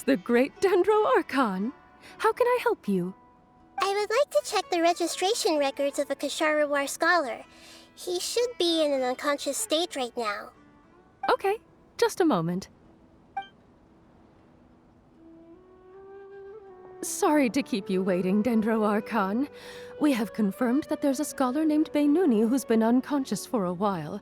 the great Dendro Archon. How can I help you? I would like to check the registration records of a Kasharawar scholar. He should be in an unconscious state right now. Okay, just a moment. Sorry to keep you waiting, Dendro Archon. We have confirmed that there's a scholar named Beinuni who's been unconscious for a while.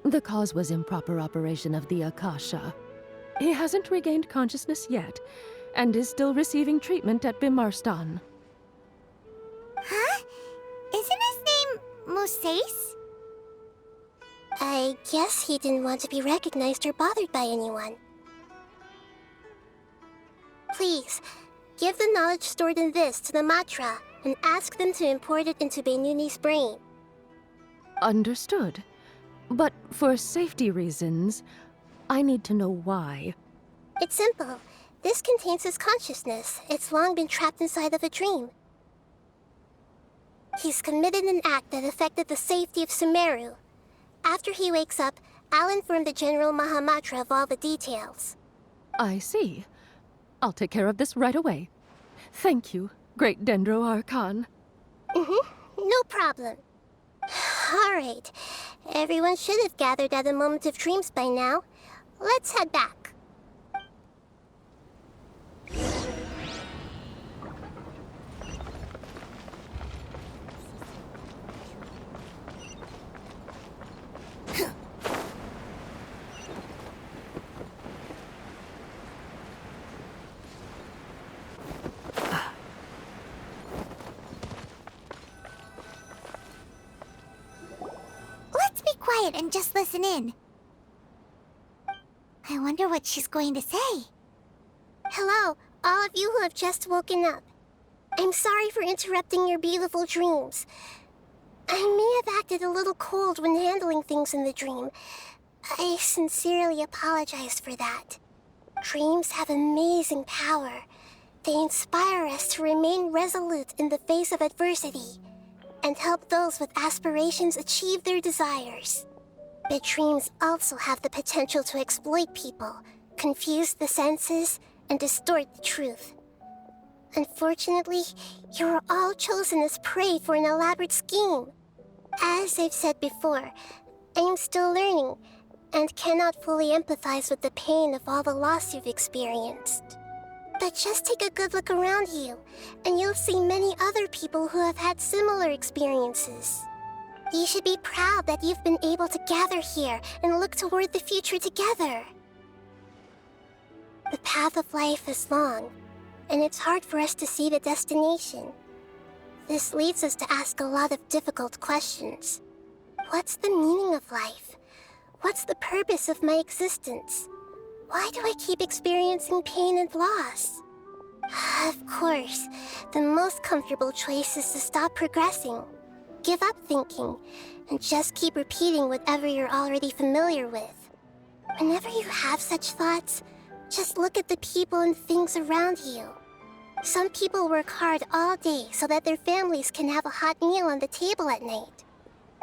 The cause was improper operation of the Akasha. He hasn't regained consciousness yet, and is still receiving treatment at Bimarstan. Huh? Isn't his name Musace? I guess he didn't want to be recognized or bothered by anyone. Please, give the knowledge stored in this to the Matra and ask them to import it into Beinuni's brain. Understood. But for safety reasons, I need to know why. It's simple. This contains his consciousness. It's long been trapped inside of a dream. He's committed an act that affected the safety of Sumeru. After he wakes up, I'll inform the General Mahamatra of all the details. I see. I'll take care of this right away. Thank you, great Dendro Archon. No problem. Alright. Everyone should have gathered at the Moment of Dreams by now. Let's head back. Let's be quiet and just listen in. I wonder what she's going to say. Hello, all of you who have just woken up. I'm sorry for interrupting your beautiful dreams. I may have acted a little cold when handling things in the dream. I sincerely apologize for that. Dreams have amazing power. They inspire us to remain resolute in the face of adversity and help those with aspirations achieve their desires. But dreams also have the potential to exploit people, confuse the senses, and distort the truth. Unfortunately, you are all chosen as prey for an elaborate scheme. As I've said before, I am still learning, and cannot fully empathize with the pain of all the loss you've experienced. But just take a good look around you, and you'll see many other people who have had similar experiences. You should be proud that you've been able to gather here and look toward the future together. The path of life is long, and it's hard for us to see the destination. This leads us to ask a lot of difficult questions. What's the meaning of life? What's the purpose of my existence? Why do I keep experiencing pain and loss? Of course, the most comfortable choice is to stop progressing. Give up thinking, and just keep repeating whatever you're already familiar with. Whenever you have such thoughts, just look at the people and things around you. Some people work hard all day so that their families can have a hot meal on the table at night.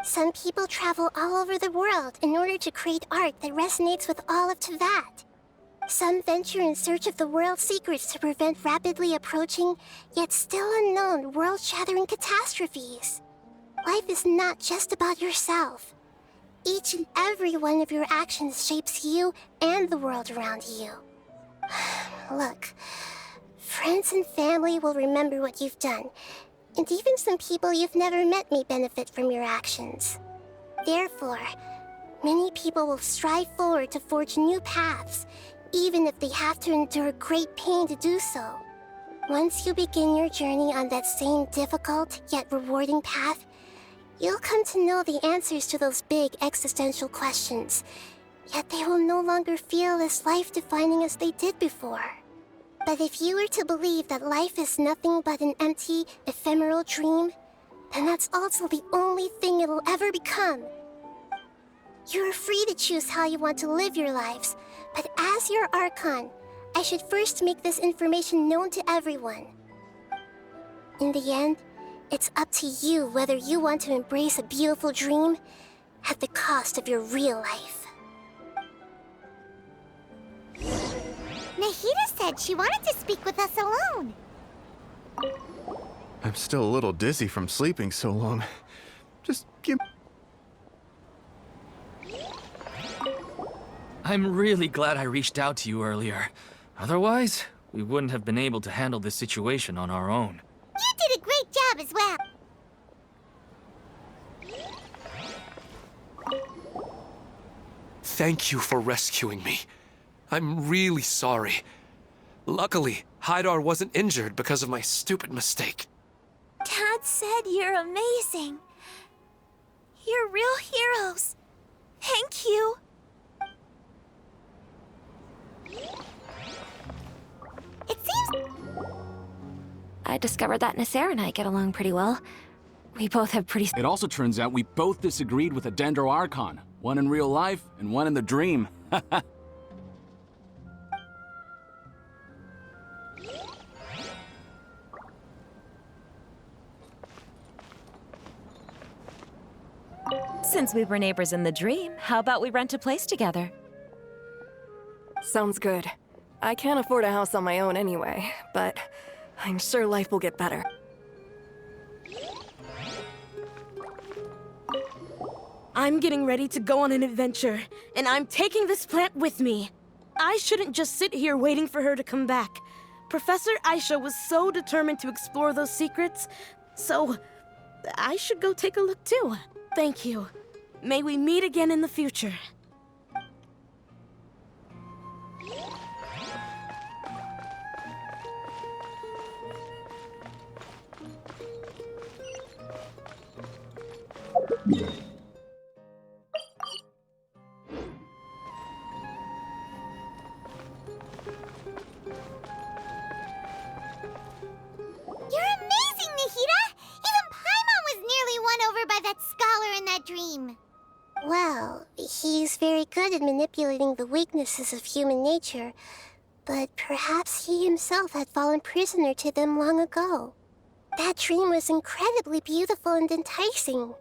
Some people travel all over the world in order to create art that resonates with all of Teyvat. Some venture in search of the world's secrets to prevent rapidly approaching, yet still unknown, world-shattering catastrophes. Life is not just about yourself. Each and every one of your actions shapes you and the world around you. Look, friends and family will remember what you've done, and even some people you've never met may benefit from your actions. Therefore, many people will strive forward to forge new paths, even if they have to endure great pain to do so. Once you begin your journey on that same difficult yet rewarding path, you'll come to know the answers to those big existential questions, yet they will no longer feel as life-defining as they did before. But if you were to believe that life is nothing but an empty, ephemeral dream, then that's also the only thing it'll ever become. You're free to choose how you want to live your lives, but as your Archon, I should first make this information known to everyone. In the end, it's up to you whether you want to embrace a beautiful dream at the cost of your real life. Nahida said she wanted to speak with us alone. I'm still a little dizzy from sleeping so long. Just give... I'm really glad I reached out to you earlier. Otherwise, we wouldn't have been able to handle this situation on our own. You did a great job as well. Thank you for rescuing me. I'm really sorry. Luckily, Haidar wasn't injured because of my stupid mistake. Dad said you're amazing. You're real heroes. Thank you. It seems... I discovered that Nasser and I get along pretty well. We both have pretty... It also turns out we both disagreed with a Dendro Archon. One in real life, and one in the dream. Since we were neighbors in the dream, how about we rent a place together? Sounds good. I can't afford a house on my own anyway, but I'm sure life will get better. I'm getting ready to go on an adventure, and I'm taking this plant with me. I shouldn't just sit here waiting for her to come back. Professor Aisha was so determined to explore those secrets, so I should go take a look too. Thank you. May we meet again in the future. You're amazing, Nahida! Even Paimon was nearly won over by that scholar in that dream. Well, he's very good at manipulating the weaknesses of human nature, but perhaps he himself had fallen prisoner to them long ago. That dream was incredibly beautiful and enticing.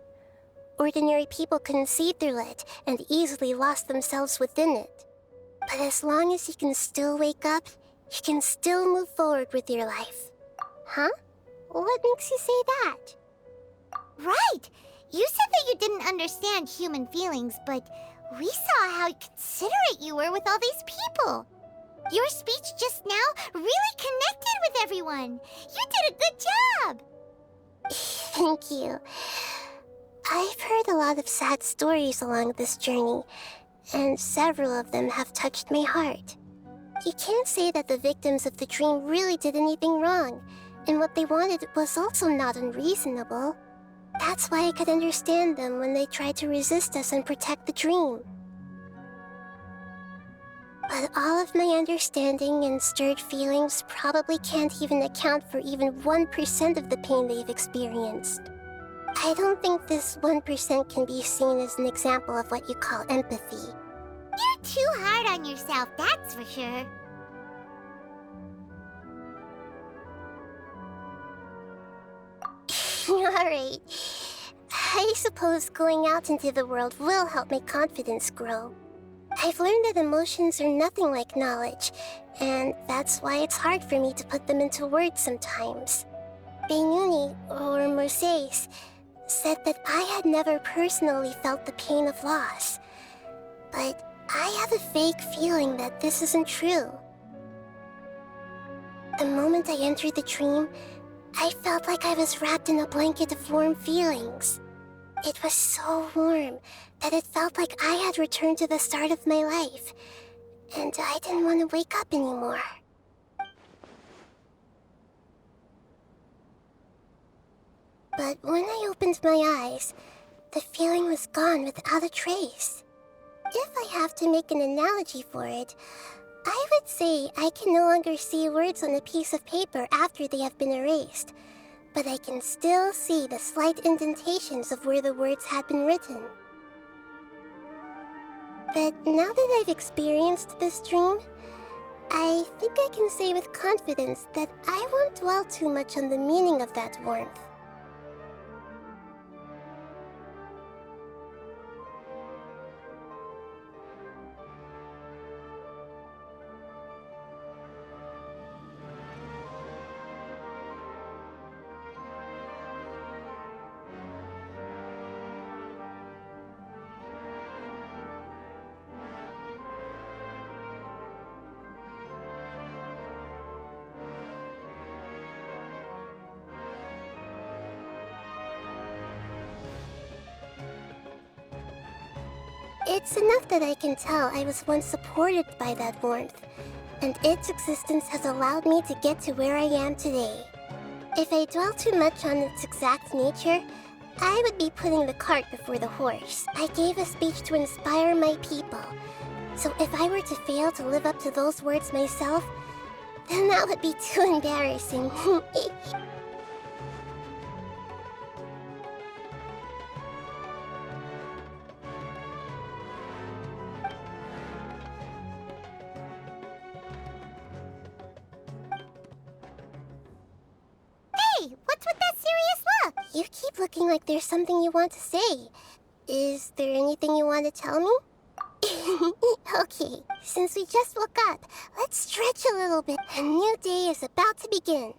Ordinary people couldn't see through it and easily lost themselves within it. But as long as you can still wake up, you can still move forward with your life. Huh? What makes you say that? Right! You said that you didn't understand human feelings, but we saw how considerate you were with all these people. Your speech just now really connected with everyone. You did a good job! Thank you. I've heard a lot of sad stories along this journey, and several of them have touched my heart. You can't say that the victims of the dream really did anything wrong, and what they wanted was also not unreasonable. That's why I could understand them when they tried to resist us and protect the dream. But all of my understanding and stirred feelings probably can't even account for even 1% of the pain they've experienced. I don't think this 1% can be seen as an example of what you call empathy. You're too hard on yourself, that's for sure. Alright. I suppose going out into the world will help my confidence grow. I've learned that emotions are nothing like knowledge, and that's why it's hard for me to put them into words sometimes. Beinuni, or Moses, said that I had never personally felt the pain of loss. But I have a vague feeling that this isn't true. The moment I entered the dream, I felt like I was wrapped in a blanket of warm feelings. It was so warm that it felt like I had returned to the start of my life, and I didn't want to wake up anymore. But when I opened my eyes, the feeling was gone without a trace. If I have to make an analogy for it, I would say I can no longer see words on a piece of paper after they have been erased, but I can still see the slight indentations of where the words had been written. But now that I've experienced this dream, I think I can say with confidence that I won't dwell too much on the meaning of that warmth. It's enough that I can tell I was once supported by that warmth, and its existence has allowed me to get to where I am today. If I dwell too much on its exact nature, I would be putting the cart before the horse. I gave a speech to inspire my people, so if I were to fail to live up to those words myself, then that would be too embarrassing. Hey, what's with that serious look? You keep looking like there's something you want to say. Is there anything you want to tell me? Okay, since we just woke up, let's stretch a little bit. A new day is about to begin.